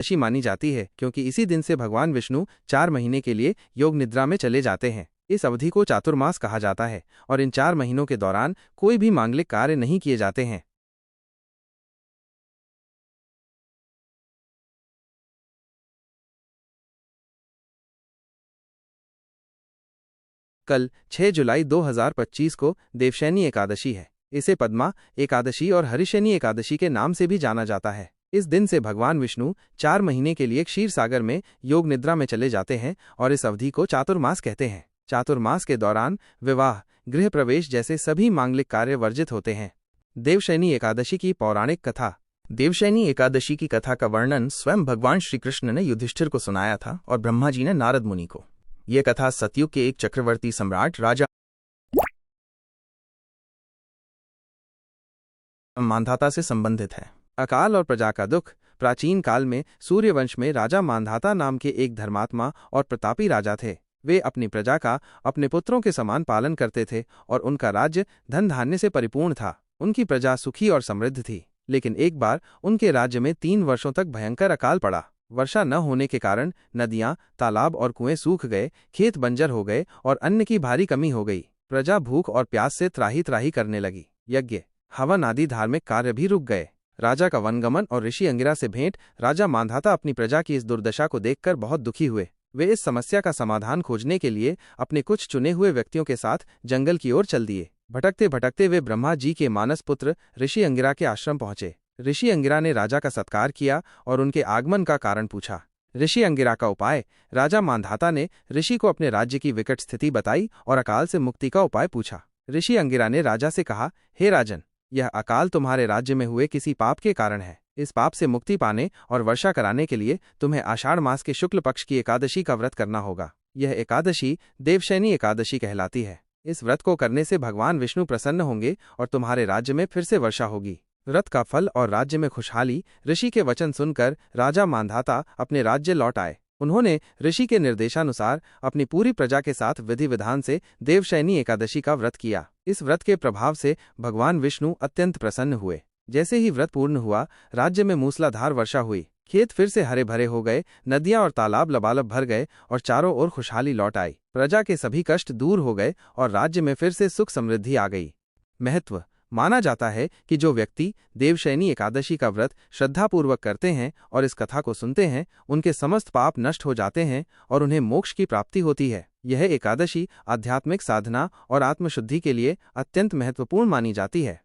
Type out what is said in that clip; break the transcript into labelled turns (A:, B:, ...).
A: एकादशी मानी जाती है क्योंकि इसी दिन से भगवान विष्णु 4 महीने के लिए योग निद्रा में चले जाते हैं। इस अवधि को चातुर्मास कहा जाता है और इन 4 महीनों के दौरान कोई भी मांगलिक कार्य नहीं किए जाते हैं। कल 6 जुलाई 2025 को देवशैनी एकादशी है। इसे पद्मा एकादशी और हरिशैनी एकादशी के नाम से भी जाना जाता है। इस दिन से भगवान विष्णु 4 महीने के लिए क्षीर सागर में योग निद्रा में चले जाते हैं और इस अवधि को चातुर्मास कहते हैं। चातुर्मास के दौरान विवाह, गृह प्रवेश जैसे सभी मांगलिक कार्य वर्जित होते हैं। देवशैनी एकादशी की पौराणिक कथा। देवशैनी एकादशी की कथा का वर्णन स्वयं भगवान श्री कृष्ण ने युधिष्ठिर को सुनाया था और ब्रह्मा जी ने नारद मुनि को। यह कथा सतयुग के एक चक्रवर्ती सम्राट राजा मांधाता से संबंधित है। अकाल और प्रजा का दुख। प्राचीन काल में सूर्यवंश में राजा मांधाता नाम के एक धर्मात्मा और प्रतापी राजा थे। वे अपनी प्रजा का अपने पुत्रों के समान पालन करते थे और उनका राज्य धन धान्य से परिपूर्ण था। उनकी प्रजा सुखी और समृद्ध थी। लेकिन एक बार उनके राज्य में 3 वर्षों तक भयंकर अकाल पड़ा। वर्षा न होने के कारण नदियां, तालाब और कुएं सूख गए, खेत बंजर हो गए और अन्न की भारी कमी हो गई। प्रजा भूख और प्यास से त्राही त्राही करने लगी। यज्ञ, हवन आदि धार्मिक कार्य भी रुक गए। राजा का वनगमन और ऋषि अंगिरा से भेंट। राजा मांधाता अपनी प्रजा की इस दुर्दशा को देखकर बहुत दुखी हुए। वे इस समस्या का समाधान खोजने के लिए अपने कुछ चुने हुए व्यक्तियों के साथ जंगल की ओर चल दिए। भटकते भटकते वे ब्रह्मा जी के मानस पुत्र ऋषि अंगिरा के आश्रम पहुंचे। ऋषि अंगिरा ने राजा का सत्कार किया और उनके आगमन का कारण पूछा। ऋषि अंगिरा का उपाय। राजा मांधाता ने ऋषि को अपने राज्य की विकट स्थिति बताई और अकाल से मुक्ति का उपाय पूछा। ऋषि अंगिरा ने राजा से कहा, हे राजन, यह अकाल तुम्हारे राज्य में हुए किसी पाप के कारण है। इस पाप से मुक्ति पाने और वर्षा कराने के लिए तुम्हें आषाढ़ मास के शुक्ल पक्ष की एकादशी का व्रत करना होगा। यह एकादशी देवशैनी एकादशी कहलाती है। इस व्रत को करने से भगवान विष्णु प्रसन्न होंगे और तुम्हारे राज्य में फिर से वर्षा होगी। व्रत का फल और राज्य में खुशहाली। ऋषि के वचन सुनकर राजा मांधाता अपने राज्य लौट आए। उन्होंने ऋषि के निर्देशानुसार अपनी पूरी प्रजा के साथ विधि विधान से देवशैनी एकादशी का व्रत किया। इस व्रत के प्रभाव से भगवान विष्णु अत्यंत प्रसन्न हुए। जैसे ही व्रत पूर्ण हुआ, राज्य में मूसलाधार वर्षा हुई। खेत फिर से हरे भरे हो गए, नदियां और तालाब लबालब भर गए और चारों ओर खुशहाली लौट आई। प्रजा के सभी कष्ट दूर हो गए और राज्य में फिर से सुख समृद्धि आ गई। महत्व। माना जाता है कि जो व्यक्ति देवशैनी एकादशी का व्रत श्रद्धापूर्वक करते हैं और इस कथा को सुनते हैं, उनके समस्त पाप नष्ट हो जाते हैं और उन्हें मोक्ष की प्राप्ति होती है। यह एकादशी आध्यात्मिक साधना और आत्मशुद्धि के लिए अत्यंत महत्वपूर्ण मानी जाती है।